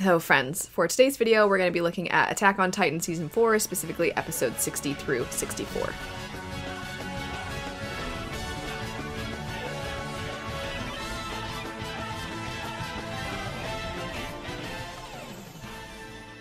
Hello friends, for today's video we're going to be looking at Attack on Titan Season 4, specifically episodes 60 through 64.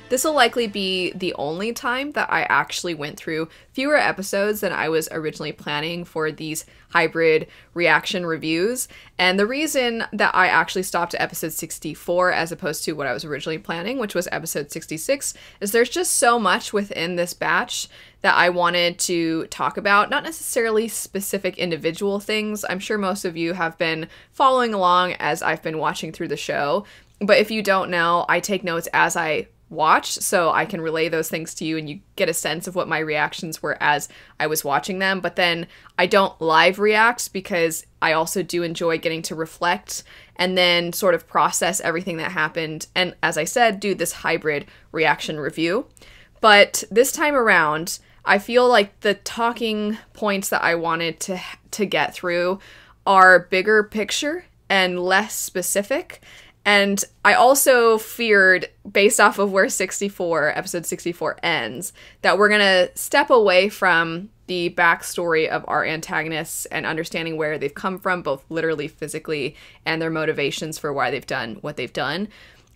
This will likely be the only time that I actually went through fewer episodes than I was originally planning for these hybrid reaction reviews. And the reason that I actually stopped at episode 64 as opposed to what I was originally planning, which was episode 66, is there's just so much within this batch that I wanted to talk about. Not necessarily specific individual things. I'm sure most of you have been following along as I've been watching through the show. But if you don't know, I take notes as I watch, so I can relay those things to you and you get a sense of what my reactions were as I was watching them. But then I don't live react because I also do enjoy getting to reflect and then sort of process everything that happened, and as I said, do this hybrid reaction review. But this time around, I feel like the talking points that I wanted to get through are bigger picture and less specific. And I also feared, based off of where episode 64 ends, that we're gonna step away from the backstory of our antagonists and understanding where they've come from, both literally, physically, and their motivations for why they've done what they've done.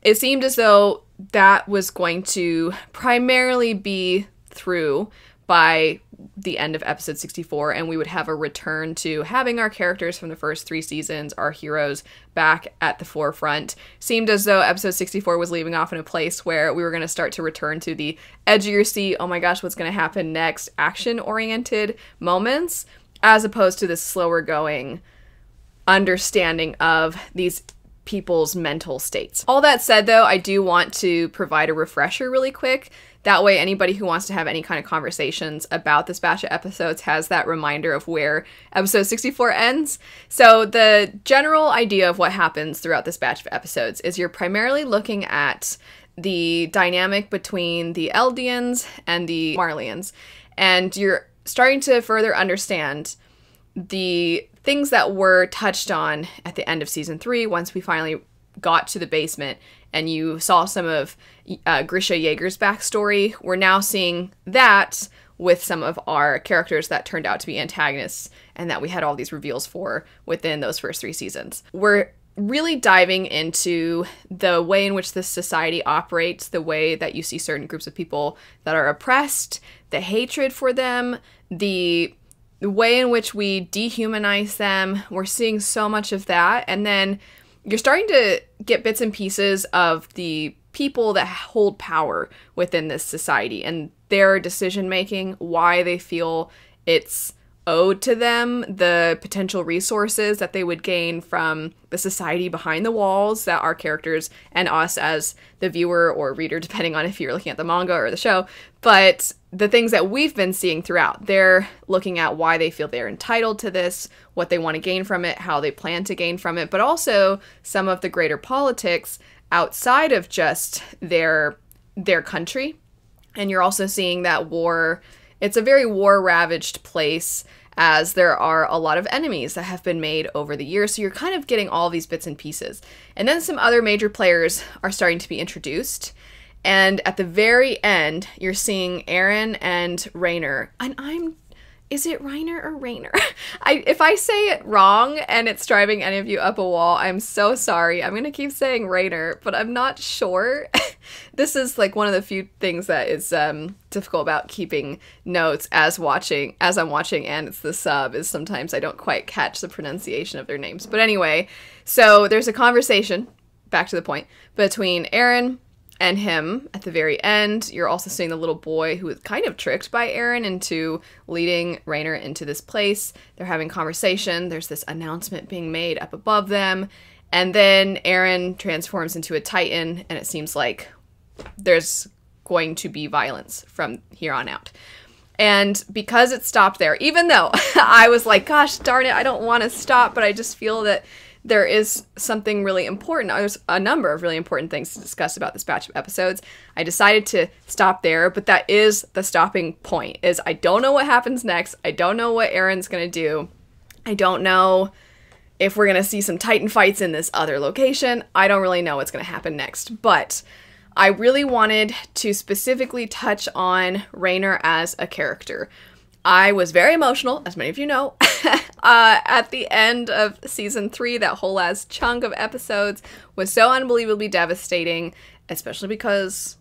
It seemed as though that was going to primarily be through by the end of episode 64, and we would have a return to having our characters from the first 3 seasons, our heroes, back at the forefront. Seemed as though episode 64 was leaving off in a place where we were going to start to return to the edge of your seat, oh my gosh, what's going to happen next, action-oriented moments, as opposed to this slower going understanding of these people's mental states. All that said, though, I do want to provide a refresher really quick. That way, anybody who wants to have any kind of conversations about this batch of episodes has that reminder of where episode 64 ends. So the general idea of what happens throughout this batch of episodes is you're primarily looking at the dynamic between the Eldians and the Marleyans, and you're starting to further understand the things that were touched on at the end of season 3 once we finally got to the basement and you saw some of Grisha Yeager's backstory. We're now seeing that with some of our characters that turned out to be antagonists and that we had all these reveals for within those first 3 seasons. We're really diving into the way in which this society operates, the way that you see certain groups of people that are oppressed, the hatred for them, the way in which we dehumanize them. We're seeing so much of that. And then you're starting to get bits and pieces of the people that hold power within this society and their decision making, why they feel it's owed to them, the potential resources that they would gain from the society behind the walls that our characters and us as the viewer or reader, depending on if you're looking at the manga or the show, but the things that we've been seeing throughout. They're looking at why they feel they're entitled to this, what they want to gain from it, how they plan to gain from it, but also some of the greater politics outside of just their country. And you're also seeing that war, it's a very war-ravaged place, as there are a lot of enemies that have been made over the years. So you're kind of getting all these bits and pieces. And then some other major players are starting to be introduced. And at the very end, you're seeing Eren and Rainer. And is it Reiner or Rainer? If I say it wrong and it's driving any of you up a wall, I'm so sorry. I'm going to keep saying Rainer, but I'm not sure. This is like one of the few things that is difficult about keeping notes as I'm watching, and it's the sub, is sometimes I don't quite catch the pronunciation of their names. But anyway, so there's a conversation, back to the point, between Eren and him at the very end. You're also seeing the little boy who is kind of tricked by Eren into leading Rainer into this place. They're having conversation. There's this announcement being made up above them. And then Eren transforms into a Titan, and it seems like there's going to be violence from here on out. And because it stopped there, even though I was like, gosh darn it, I don't want to stop, but I just feel that there is something really important. There's a number of really important things to discuss about this batch of episodes. I decided to stop there, but that is the stopping point, is I don't know what happens next. I don't know what Eren's going to do. I don't know if we're going to see some Titan fights in this other location. I don't really know what's going to happen next, but I really wanted to specifically touch on Raynor as a character. I was very emotional, as many of you know, at the end of season 3. That whole last chunk of episodes was so unbelievably devastating, especially because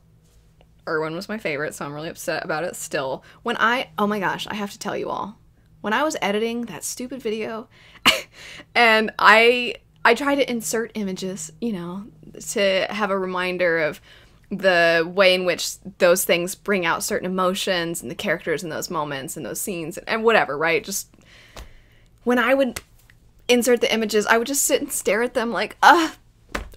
Erwin was my favorite, so I'm really upset about it still. Oh my gosh, I have to tell you all. When I was editing that stupid video, and I tried to insert images, you know, to have a reminder of the way in which those things bring out certain emotions and the characters in those moments and those scenes and whatever, right? Just when I would insert the images, I would just sit and stare at them like,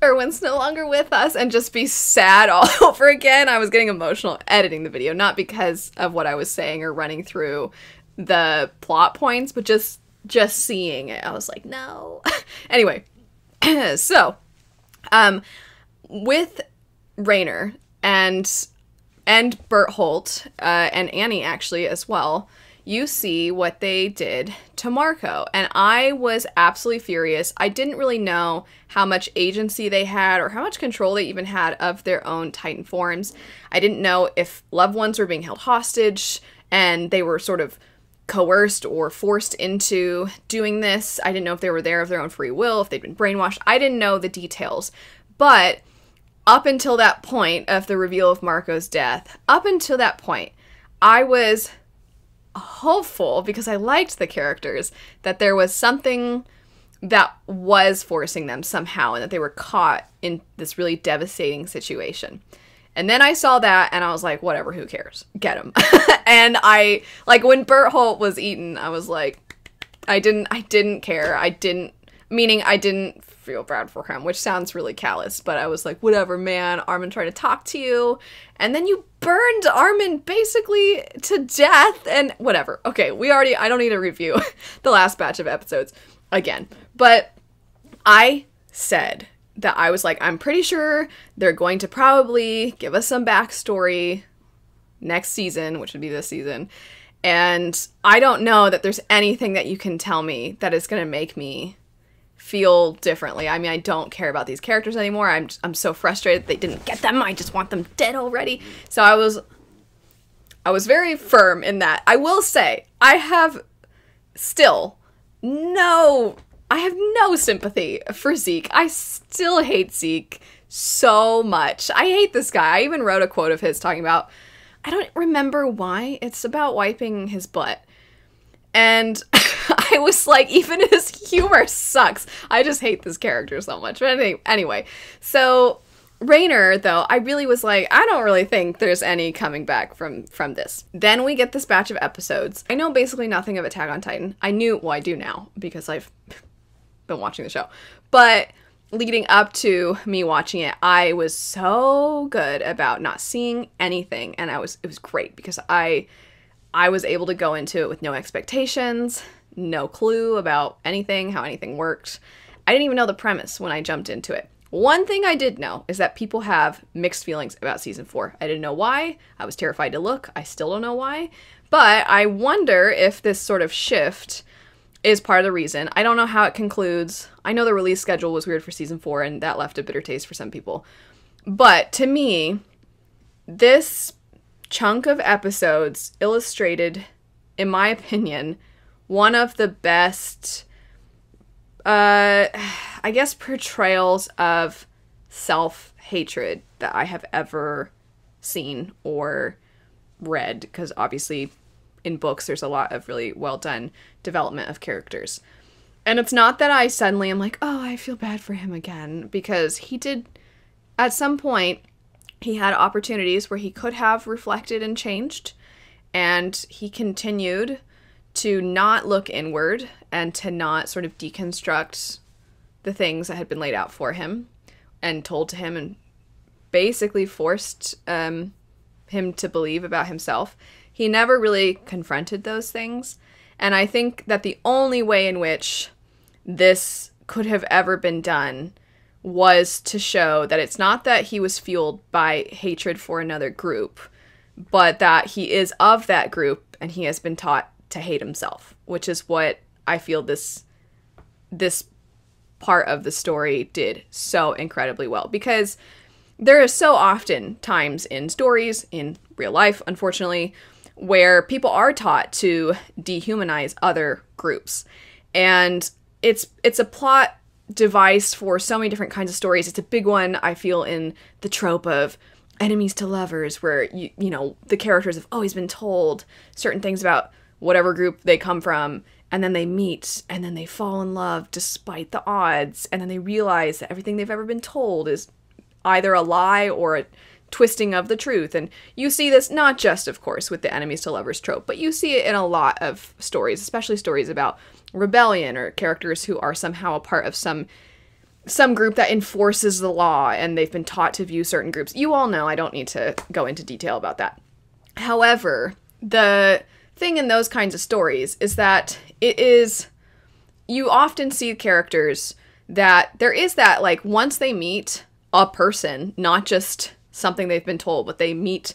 Erwin's no longer with us, and just be sad all over again. I was getting emotional editing the video, not because of what I was saying or running through the plot points, but just seeing it. I was like, no. Anyway, so, with Raynor and Bertholdt, and Annie actually as well, you see what they did to Marco. And I was absolutely furious. I didn't really know how much agency they had or how much control they even had of their own Titan forms. I didn't know if loved ones were being held hostage and they were sort of coerced or forced into doing this. I didn't know if they were there of their own free will, if they'd been brainwashed. I didn't know the details. But up until that point of the reveal of Marco's death, up until that point, I was hopeful, because I liked the characters, that there was something that was forcing them somehow and that they were caught in this really devastating situation. And then I saw that and I was like, whatever, who cares? Get him. And I, like, when Bertholdt was eaten, I was like, I didn't care. I didn't feel bad for him, which sounds really callous, but I was like, whatever, man, Armin tried to talk to you, and then you burned Armin basically to death, and whatever. Okay, I don't need to review the last batch of episodes again, but I said that I was like, I'm pretty sure they're going to probably give us some backstory next season, which would be this season, and I don't know that there's anything that you can tell me that is going to make me feel differently. I mean, I don't care about these characters anymore. I'm so frustrated they didn't get them. I just want them dead already. So I was very firm in that. I will say, I have no sympathy for Zeke. I still hate Zeke so much. I hate this guy. I even wrote a quote of his talking about, I don't remember why. It's about wiping his butt. And I was like, even his humor sucks. I just hate this character so much. But anyway, so Raynor, though, I really was like, I don't really think there's any coming back from this. Then we get this batch of episodes. I know basically nothing of Attack on Titan. I do now, because I've been watching the show. But leading up to me watching it, I was so good about not seeing anything. And it was great, because I was able to go into it with no expectations, no clue about anything, how anything worked. I didn't even know the premise when I jumped into it. One thing I did know is that people have mixed feelings about season 4. I didn't know why. I was terrified to look. I still don't know why. But I wonder if this sort of shift is part of the reason. I don't know how it concludes. I know the release schedule was weird for season 4, and that left a bitter taste for some people. But to me, this chunk of episodes illustrated, in my opinion, one of the best, I guess, portrayals of self-hatred that I have ever seen or read, because obviously in books there's a lot of really well done development of characters. And it's not that I suddenly am like, oh, I feel bad for him again, because he did, at some point, he had opportunities where he could have reflected and changed, and he continued to not look inward and to not sort of deconstruct the things that had been laid out for him and told to him, and basically forced him to believe about himself. He never really confronted those things, and I think that the only way in which this could have ever been done was to show that it's not that he was fueled by hatred for another group, but that he is of that group and he has been taught to hate himself, which is what I feel this part of the story did so incredibly well. Because there is so often times in stories, in real life, unfortunately, where people are taught to dehumanize other groups. And it's a plot device for so many different kinds of stories. It's a big one, I feel, in the trope of enemies to lovers, where you know, the characters have always been told certain things about whatever group they come from, and then they meet, and then they fall in love despite the odds, and then they realize that everything they've ever been told is either a lie or a twisting of the truth. And you see this not just, of course, with the enemies to lovers trope, but you see it in a lot of stories, especially stories about rebellion or characters who are somehow a part of some group that enforces the law, and they've been taught to view certain groups. You all know, I don't need to go into detail about that. However, the thing in those kinds of stories is that you often see characters that there is that, like, once they meet a person, not just something they've been told, but they meet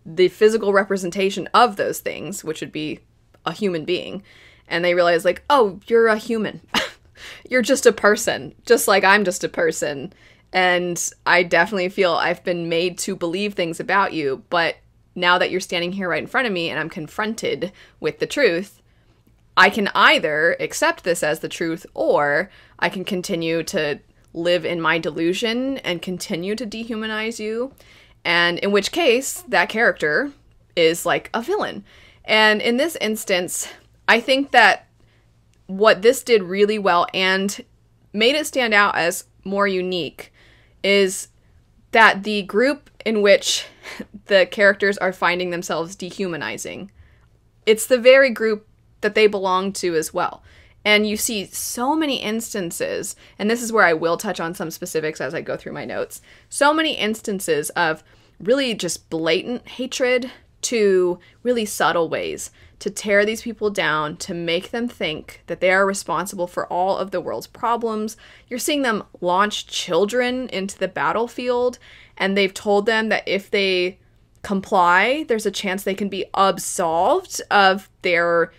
the physical representation of those things, which would be a human being, and they realize, like, oh, you're a human. You're just a person, just like I'm just a person. And I definitely feel I've been made to believe things about you, but now that you're standing here right in front of me and I'm confronted with the truth, I can either accept this as the truth, or I can continue to live in my delusion and continue to dehumanize you. And in which case, that character is like a villain. And in this instance, I think that what this did really well and made it stand out as more unique is that the group in which the characters are finding themselves dehumanizing, it's the very group that they belong to as well. And you see so many instances, and this is where I will touch on some specifics as I go through my notes, so many instances of really just blatant hatred to really subtle ways to tear these people down, to make them think that they are responsible for all of the world's problems. You're seeing them launch children into the battlefield, and they've told them that if they comply, there's a chance they can be absolved of their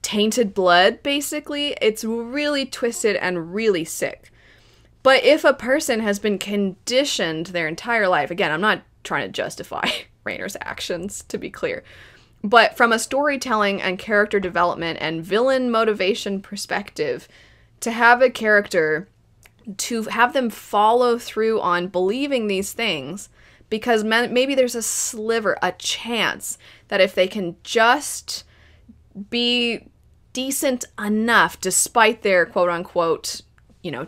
tainted blood, basically. It's really twisted and really sick. But if a person has been conditioned their entire life, again, I'm not trying to justify Raynor's actions, to be clear, but from a storytelling and character development and villain motivation perspective, to have a character, to have them follow through on believing these things, because maybe there's a sliver, a chance that if they can just be decent enough, despite their quote-unquote,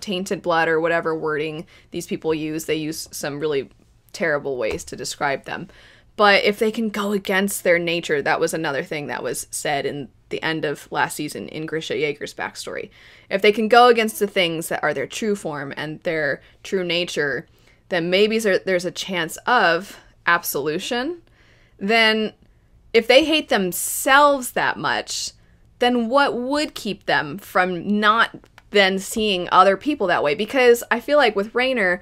tainted blood or whatever wording these people use. They use some really terrible ways to describe them. But if they can go against their nature, that was another thing that was said in the end of last season in Grisha Yeager's backstory. If they can go against the things that are their true form and their true nature, then maybe there's a chance of absolution. Then if they hate themselves that much, then what would keep them from not then seeing other people that way? Because I feel like with Raynor,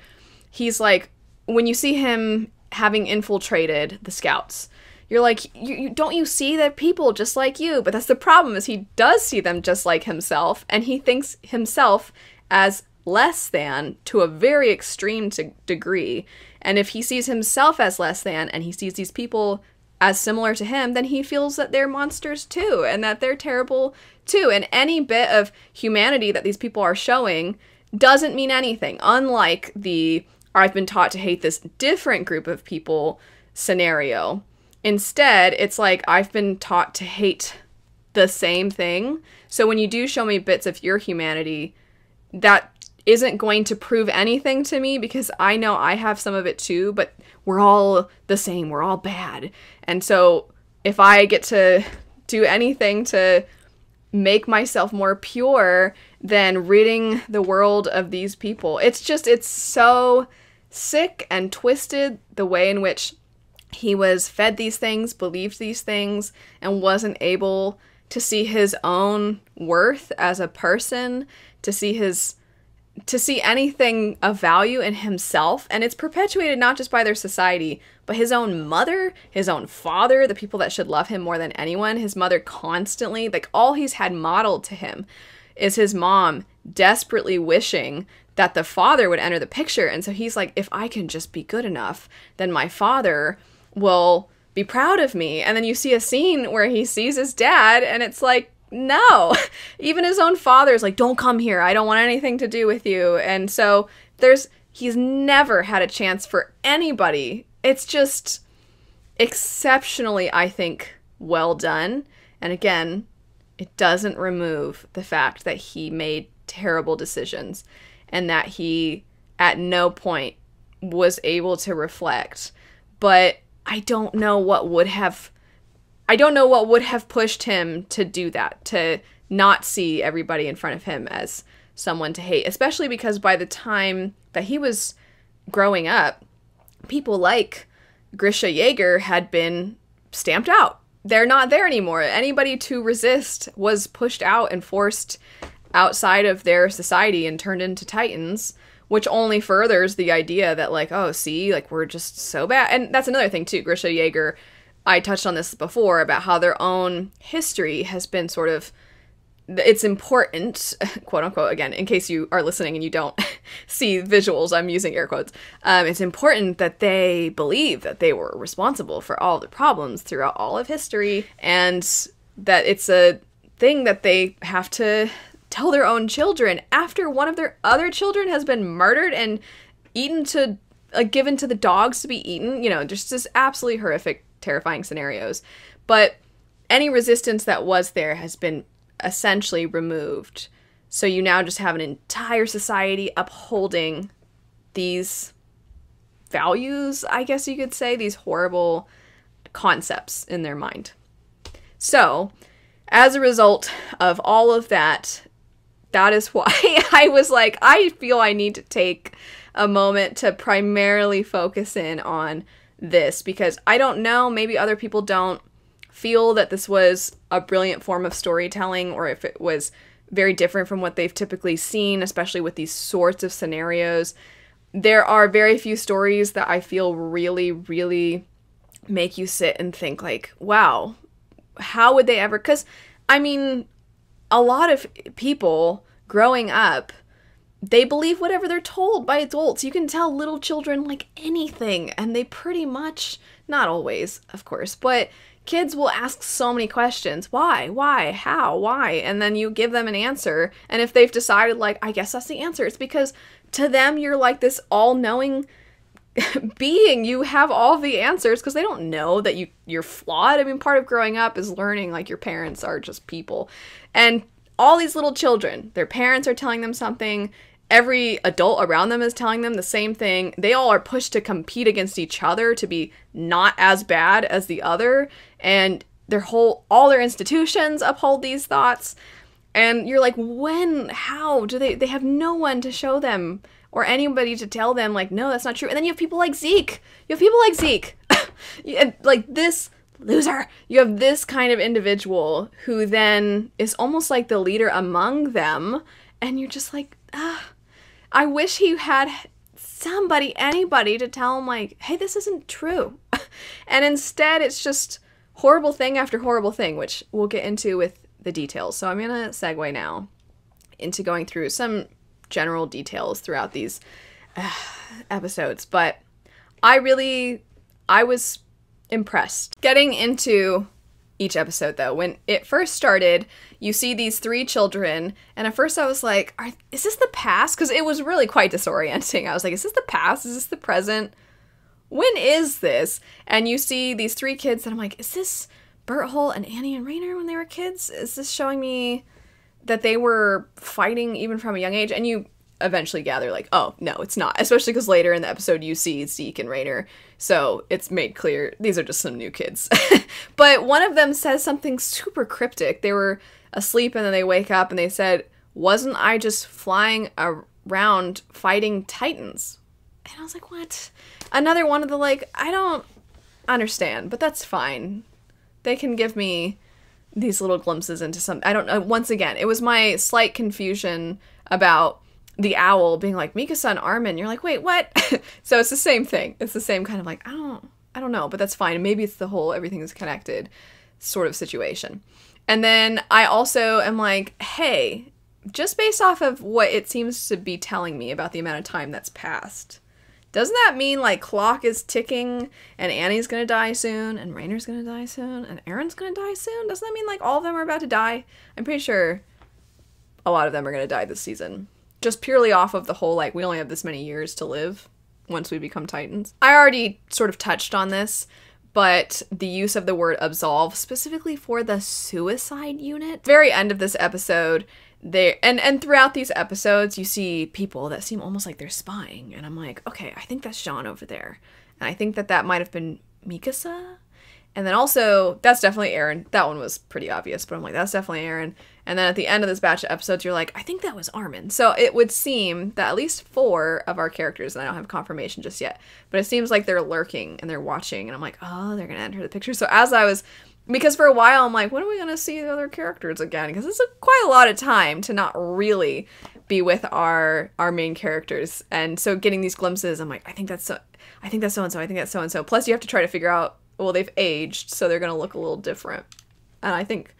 he's like, when you see him having infiltrated the Scouts, you're like, don't you see that people just like you? But that's the problem, is he does see them just like himself, and he thinks himself as less than to a very extreme degree. And if he sees himself as less than, and he sees these people as similar to him, then he feels that they're monsters too, and that they're terrible too. And any bit of humanity that these people are showing doesn't mean anything, unlike the I've been taught to hate this different group of people scenario. Instead, it's like I've been taught to hate the same thing. So when you do show me bits of your humanity, that isn't going to prove anything to me, because I know I have some of it too, but we're all the same. We're all bad. And so if I get to do anything to make myself more pure than ridding the world of these people, it's so sick and twisted, the way in which he was fed these things, believed these things, and wasn't able to see his own worth as a person, to see anything of value in himself. And it's perpetuated not just by their society, but his own mother, his own father, the people that should love him more than anyone. His mother constantly, like, all he's had modeled to him is his mom desperately wishing that the father would enter the picture. And so he's like, if I can just be good enough, then my father will be proud of me. And then you see a scene where he sees his dad, and it's like, no. Even his own father's like, don't come here. I don't want anything to do with you. And so he's never had a chance for anybody. It's just exceptionally, I think, well done. And again, it doesn't remove the fact that he made terrible decisions and that he at no point was able to reflect. But I don't know what would have pushed him to do that, to not see everybody in front of him as someone to hate, especially because by the time that he was growing up, people like Grisha Yeager had been stamped out. They're not there anymore. Anybody to resist was pushed out and forced outside of their society and turned into Titans, which only furthers the idea that, like, oh, see, like, we're just so bad. And that's another thing, too. Grisha Yeager, I touched on this before, about how their own history has been sort of, it's important, quote unquote, again, in case you are listening and you don't see visuals, I'm using air quotes. It's important that they believe that they were responsible for all the problems throughout all of history, and that it's a thing that they have to tell their own children after one of their other children has been murdered and eaten to, given to the dogs to be eaten. You know, just absolutely horrific, terrifying scenarios. But any resistance that was there has been essentially removed. So you now just have an entire society upholding these values, I guess you could say, these horrible concepts in their mind. So, as a result of all of that, that is why I was like, I feel I need to take a moment to primarily focus in on this, because I don't know, maybe other people don't feel that this was a brilliant form of storytelling, or if it was very different from what they've typically seen, especially with these sorts of scenarios. There are very few stories that I feel really, really make you sit and think like, wow, how would they ever? Because, I mean, a lot of people growing up, they believe whatever they're told by adults. You can tell little children like anything, and they pretty much, not always, of course, but kids will ask so many questions. Why, how, why? And then you give them an answer. And if they've decided, like, I guess that's the answer, it's because to them, you're like this all-knowing being. You have all the answers because they don't know that you're flawed. I mean, part of growing up is learning, like, your parents are just people. And all these little children, their parents are telling them something. Every adult around them is telling them the same thing. They all are pushed to compete against each other to be not as bad as the other. And all their institutions uphold these thoughts. And you're like, how do they have no one to show them or anybody to tell them, like, no, that's not true. And then you have people like Zeke. Like this loser. You have this kind of individual who then is almost like the leader among them. And you're just like, I wish he had anybody to tell him, like, hey, this isn't true. And instead, it's just horrible thing after horrible thing, which we'll get into with the details. So I'm going to segue now into going through some general details throughout these episodes. But I was impressed. Getting into each episode, though, when it first started, you see these three children, and at first I was like, is this the past? Because it was really quite disorienting. I was like, is this the past? Is this the present? When is this? And you see these three kids, and I'm like, is this Bert Holt and Annie and Rainer when they were kids? Is this showing me that they were fighting even from a young age? And you eventually gather, like, oh, no, it's not. Especially because later in the episode you see Zeke and Rainer. So it's made clear these are just some new kids. But one of them says something super cryptic. They were asleep and then they wake up and they said, wasn't I just flying around fighting Titans? And I was like, what? Another one of the, like, I don't understand, but that's fine. They can give me these little glimpses into some, I don't know. Once again, it was my slight confusion about the owl being like, Mikasa and Armin. You're like, wait, what? So it's the same thing. It's the same kind of like, I don't know, but that's fine. Maybe it's the whole everything is connected sort of situation. And then I also am like, hey, just based off of what it seems to be telling me about the amount of time that's passed, doesn't that mean, like, clock is ticking and Annie's gonna die soon and Rainer's gonna die soon and Aaron's gonna die soon? Doesn't that mean, like, all of them are about to die? I'm pretty sure a lot of them are gonna die this season. Just purely off of the whole, like, we only have this many years to live once we become Titans. I already sort of touched on this, but the use of the word absolve, specifically for the suicide unit. Very end of this episode, and throughout these episodes, you see people that seem almost like they're spying, and I'm like, okay, I think that's Jean over there, and I think that might have been Mikasa, and then also, that's definitely Eren. That one was pretty obvious, but I'm like, that's definitely Eren. And then at the end of this batch of episodes, you're like, I think that was Armin. So it would seem that at least 4 of our characters, and I don't have confirmation just yet, but it seems like they're lurking and they're watching, and I'm like, oh, they're gonna enter the picture. So because for a while I'm like, when are we gonna see the other characters again? Because it's quite a lot of time to not really be with our main characters. And so getting these glimpses, I'm like, I think that's so-and-so, I think that's so-and-so. Plus you have to try to figure out, well, they've aged, so they're gonna look a little different. And I think,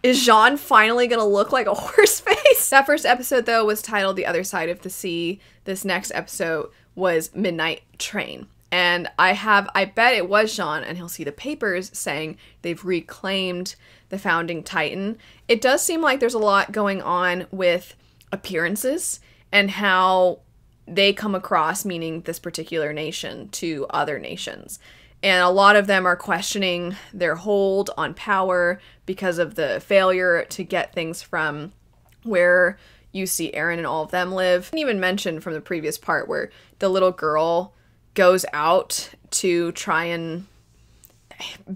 is Jean finally gonna look like a horse face? That first episode, though, was titled The Other Side of the Sea. This next episode was Midnight Train. And I bet it was Jean, and he'll see the papers saying they've reclaimed the founding Titan. It does seem like there's a lot going on with appearances and how they come across, meaning this particular nation, to other nations. And a lot of them are questioning their hold on power because of the failure to get things from where you see Eren and all of them live. I didn't even mention from the previous part where the little girl goes out to try and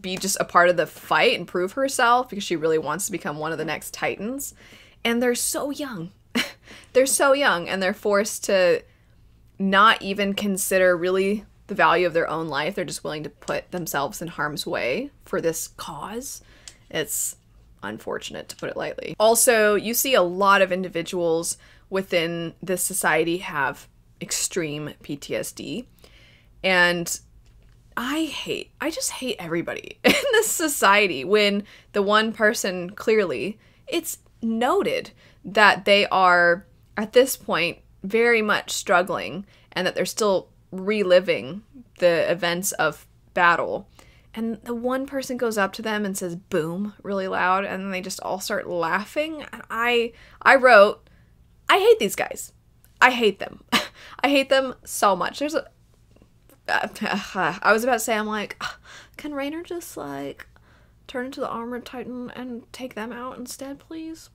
be just a part of the fight and prove herself because she really wants to become one of the next Titans. And they're so young. They're so young, and they're forced to not even consider really the value of their own life. They're just willing to put themselves in harm's way for this cause. It's unfortunate, to put it lightly. Also, you see a lot of individuals within this society have extreme PTSD. And I just hate everybody in this society when the one person, clearly, it's noted that they are, at this point, very much struggling and that they're still reliving the events of battle, and the one person goes up to them and says boom really loud, and then they just all start laughing. And I wrote, I hate these guys. I hate them. I hate them so much. There's a I was about to say, I'm like, can Rainer just like turn into the armored titan and take them out instead, please?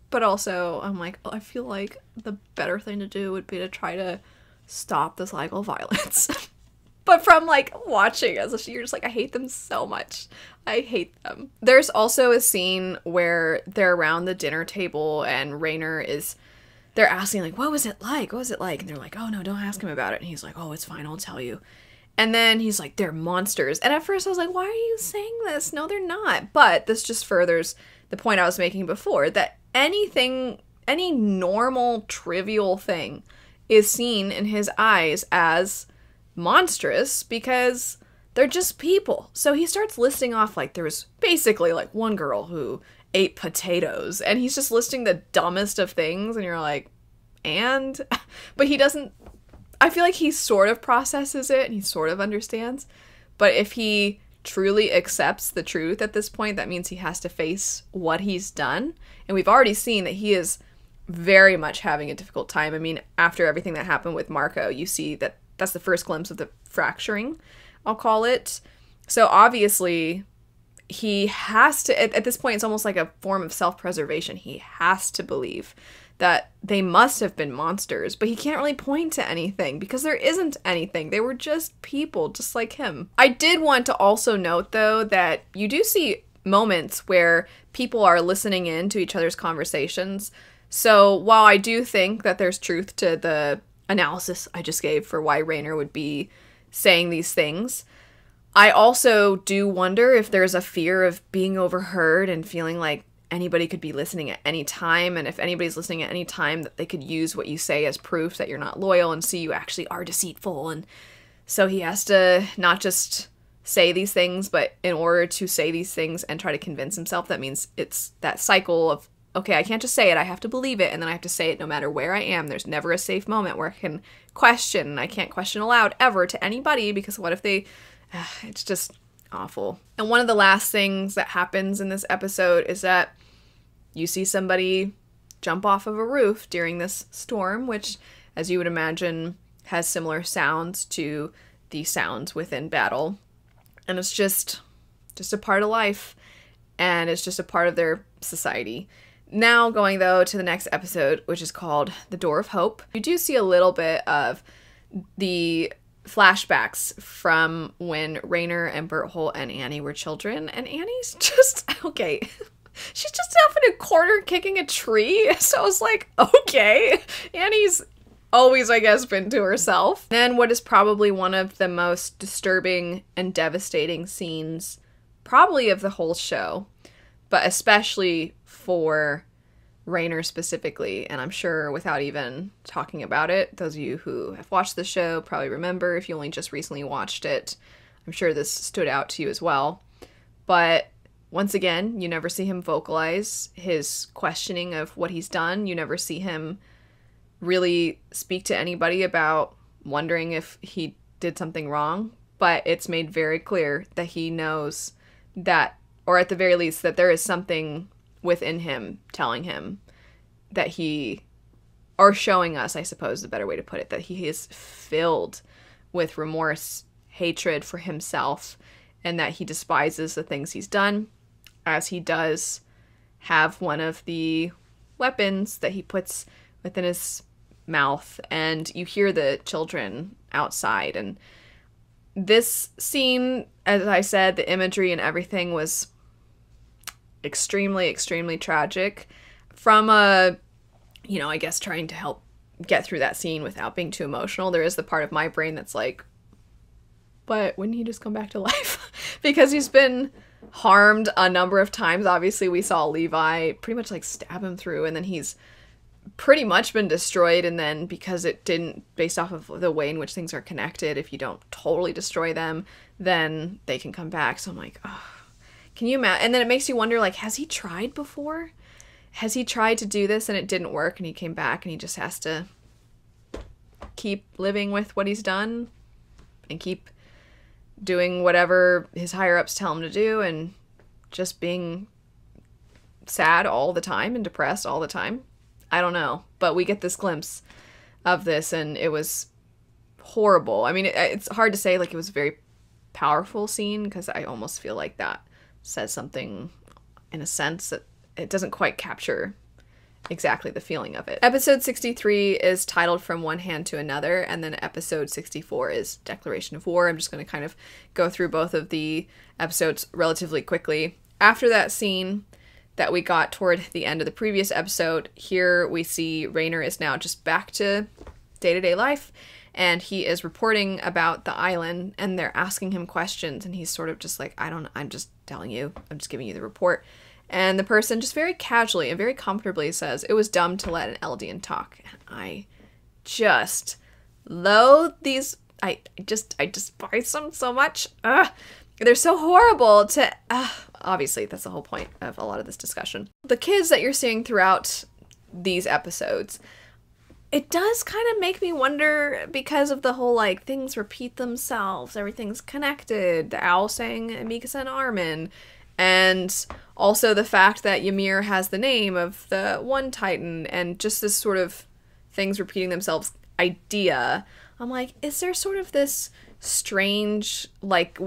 But also I'm like, I feel like the better thing to do would be to try to stop the cycle of violence. But from, like, watching as a you're just like, I hate them so much. I hate them. There's also a scene where they're around the dinner table and Rainer they're asking, like, what was it like? What was it like? And they're like, oh, no, don't ask him about it. And he's like, oh, it's fine, I'll tell you. And then he's like, they're monsters. And at first I was like, why are you saying this? No, they're not. But this just furthers the point I was making before, that any normal, trivial thing is seen in his eyes as monstrous because they're just people. So he starts listing off, like, there was basically, like, one girl who ate potatoes, and he's just listing the dumbest of things, and you're like, and? But he doesn't, I feel like he sort of processes it, and he sort of understands, but if he truly accepts the truth at this point, that means he has to face what he's done, and we've already seen that he is very much having a difficult time. I mean, after everything that happened with Marco, you see that that's the first glimpse of the fracturing, I'll call it. So obviously, he has to, at this point, it's almost like a form of self-preservation. He has to believe that they must have been monsters, but he can't really point to anything because there isn't anything. They were just people, just like him. I did want to also note, though, that you do see moments where people are listening in to each other's conversations. So while I do think that there's truth to the analysis I just gave for why Rainer would be saying these things, I also do wonder if there's a fear of being overheard and feeling like anybody could be listening at any time, and if anybody's listening at any time, that they could use what you say as proof that you're not loyal and see you actually are deceitful. And so he has to not just say these things, but in order to say these things and try to convince himself, that means it's that cycle of okay, I can't just say it, I have to believe it, and then I have to say it no matter where I am. There's never a safe moment where I can question, and I can't question aloud ever to anybody, because what if they, it's just awful. And one of the last things that happens in this episode is that you see somebody jump off of a roof during this storm, which, as you would imagine, has similar sounds to the sounds within battle. And it's just a part of life, and it's just a part of their society. Now going, though, to the next episode, which is called The Door of Hope. You do see a little bit of the flashbacks from when Rainer and Berthold and Annie were children, and Annie's just, okay, she's just off in a corner kicking a tree, so I was like, okay, Annie's always, I guess, been to herself. Then what is probably one of the most disturbing and devastating scenes, probably of the whole show, but especially for Rainer specifically, and I'm sure without even talking about it, those of you who have watched the show probably remember. If you only just recently watched it, I'm sure this stood out to you as well. But once again, you never see him vocalize his questioning of what he's done. You never see him really speak to anybody about wondering if he did something wrong, but it's made very clear that he knows that, or at the very least, that there is something within him telling him that he, or showing us, I suppose is a better way to put it, that he is filled with remorse, hatred for himself, and that he despises the things he's done, as he does have one of the weapons that he puts within his mouth, and you hear the children outside. And this scene, as I said, the imagery and everything was extremely, extremely tragic. From a, I guess trying to help get through that scene without being too emotional, there is the part of my brain that's like, but wouldn't he just come back to life? Because he's been harmed a number of times. Obviously, we saw Levi pretty much like stab him through, and then he's pretty much been destroyed. And then because it didn't, based off of the way in which things are connected, if you don't totally destroy them, then they can come back. So I'm like, oh, can you imagine? And then it makes you wonder, like, has he tried before? Has he tried to do this and it didn't work, and he came back and he just has to keep living with what he's done and keep doing whatever his higher ups tell him to do, and just being sad all the time and depressed all the time? I don't know, but we get this glimpse of this, and it was horrible. I mean, it's hard to say, like, it was a very powerful scene, because I almost feel like that says something in a sense that it doesn't quite capture exactly the feeling of it. Episode 63 is titled From One Hand to Another, and then episode 64 is Declaration of War. I'm just going to kind of go through both of the episodes relatively quickly. After that scene that we got toward the end of the previous episode, here we see Rainer is now just back to day-to-day life, and he is reporting about the island, and they're asking him questions, and he's sort of just like, I'm just telling you, I'm just giving you the report. And the person just very casually and very comfortably says, it was dumb to let an Eldian talk. And I just loathe these, I despise them so much. They're so horrible to, obviously that's the whole point of a lot of this discussion. The kids that you're seeing throughout these episodes, it does kind of make me wonder, because of the whole, like, things repeat themselves, everything's connected, the owl saying Mikasa and Armin, and also the fact that Ymir has the name of the one Titan, and just this sort of things repeating themselves idea. I'm like, is there sort of this strange, like,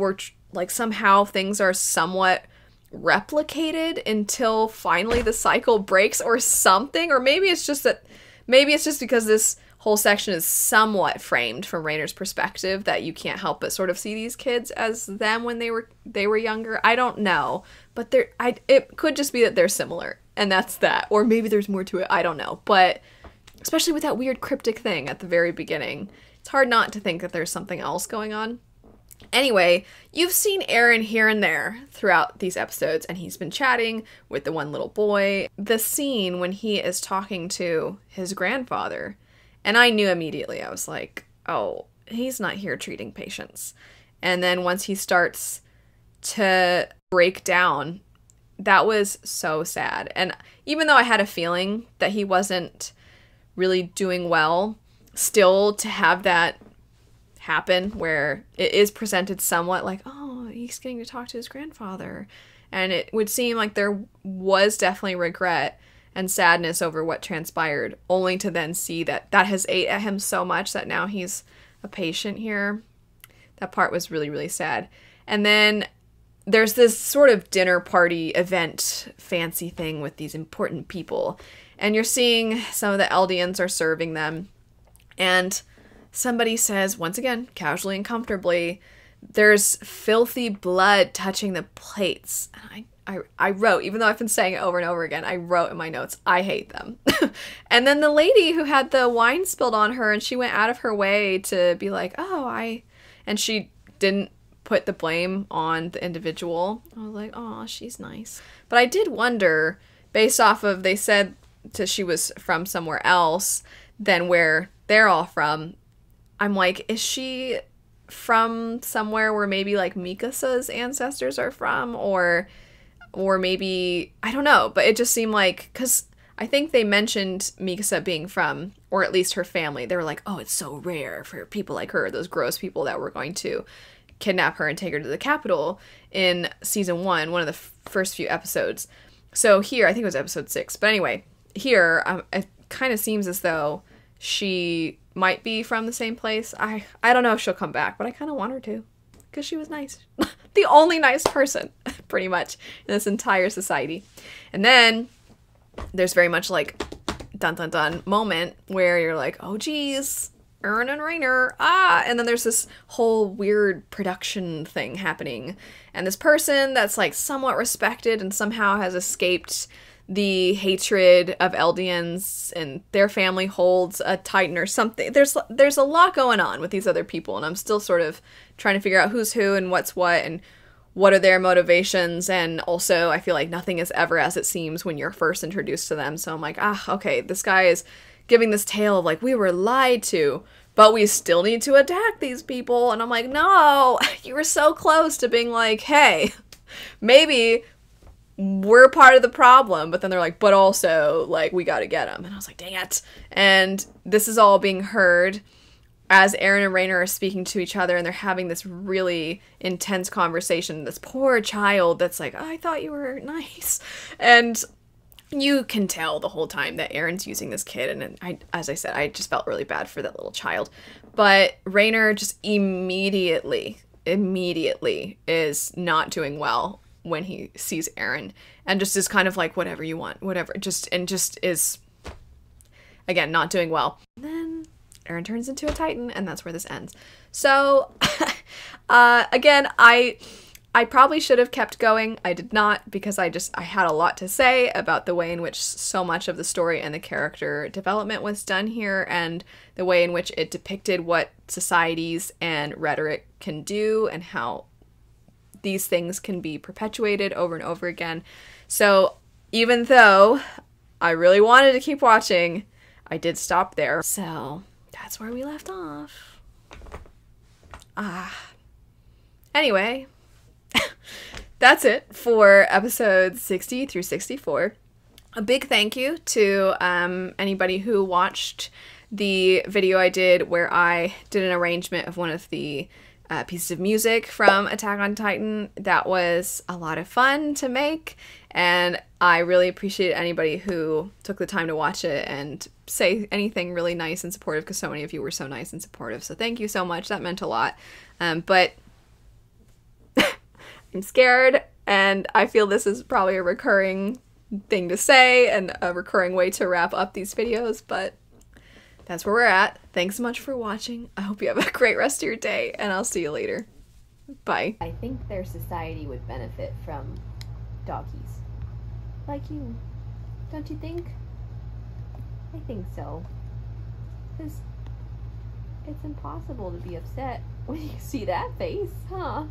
like somehow things are somewhat replicated until finally the cycle breaks or something? Or maybe it's just because this whole section is somewhat framed from Rainer's perspective that you can't help but sort of see these kids as them when they were younger. I don't know, but it could just be that they're similar, and that's that. Or maybe there's more to it. I don't know. But especially with that weird cryptic thing at the very beginning, it's hard not to think that there's something else going on. Anyway, you've seen Eren here and there throughout these episodes, and he's been chatting with the one little boy. The scene when he is talking to his grandfather, and I knew immediately, I was like, oh, he's not here treating patients. And then once he starts to break down that was so sad. And even though I had a feeling that he wasn't really doing well, still to have that happen where it is presented somewhat like, oh, he's getting to talk to his grandfather. And it would seem like there was definitely regret and sadness over what transpired, only to then see that that has ate at him so much that now he's a patient here. That part was really, really sad. And then there's this sort of dinner party event fancy thing with these important people. And you're seeing some of the Eldians are serving them. And somebody says, once again, casually and comfortably, there's filthy blood touching the plates. And I wrote, even though I've been saying it over and over again, I wrote in my notes, I hate them. And then the lady who had the wine spilled on her, and she went out of her way to be like, and she didn't put the blame on the individual. I was like, oh, she's nice. But I did wonder, based off of, they said she was from somewhere else than where they're all from. I'm like, is she from somewhere where maybe like Mikasa's ancestors are from, or maybe, I don't know, but it just seemed like, because I think they mentioned Mikasa being from, or at least her family. They were like, oh, it's so rare for people like her, those gross people that were going to kidnap her and take her to the capital in season 1, one of the first few episodes. So here, I think it was episode 6, but anyway, here, it kind of seems as though she might be from the same place. I don't know if she'll come back, but I kind of want her to, because she was nice. The only nice person, pretty much, in this entire society. And then there's very much like dun dun dun moment where you're like, oh geez, Eren and Reiner, and then there's this whole weird production thing happening. And this person that's like somewhat respected and somehow has escaped the hatred of Eldians, and their family holds a Titan or something. There's a lot going on with these other people, and I'm still sort of trying to figure out who's who and what's what and what are their motivations. And also, I feel like nothing is ever as it seems when you're first introduced to them. So I'm like, okay, this guy is giving this tale of like, we were lied to, but we still need to attack these people. And I'm like, no, you were so close to being like, hey, maybe we're part of the problem. But then they're like, but also, like, we gotta get them. And I was like, dang it. And this is all being heard as Eren and Reiner are speaking to each other, and they're having this really intense conversation. This poor child that's like, oh, I thought you were nice. And you can tell the whole time that Eren's using this kid, and as I said, I just felt really bad for that little child. But Reiner just immediately is not doing well when he sees Eren, and just is kind of like, whatever you want, whatever, just is, again, not doing well. And then Eren turns into a Titan, and that's where this ends. So, again, I probably should have kept going. I did not, because I had a lot to say about the way in which so much of the story and the character development was done here, and the way in which it depicted what societies and rhetoric can do, and how these things can be perpetuated over and over again. So even though I really wanted to keep watching, I did stop there. So that's where we left off. Anyway, that's it for episodes 60 through 64. A big thank you to anybody who watched the video I did where I did an arrangement of one of the pieces of music from Attack on Titan. That was a lot of fun to make, and I really appreciate anybody who took the time to watch it and say anything really nice and supportive, because so many of you were so nice and supportive. So thank you so much. That meant a lot. But I'm scared, and I feel this is probably a recurring thing to say and a recurring way to wrap up these videos, but that's where we're at. Thanks so much for watching. I hope you have a great rest of your day, and I'll see you later. Bye. I think their society would benefit from doggies. Like you. Don't you think? I think so. Because it's impossible to be upset when you see that face, huh?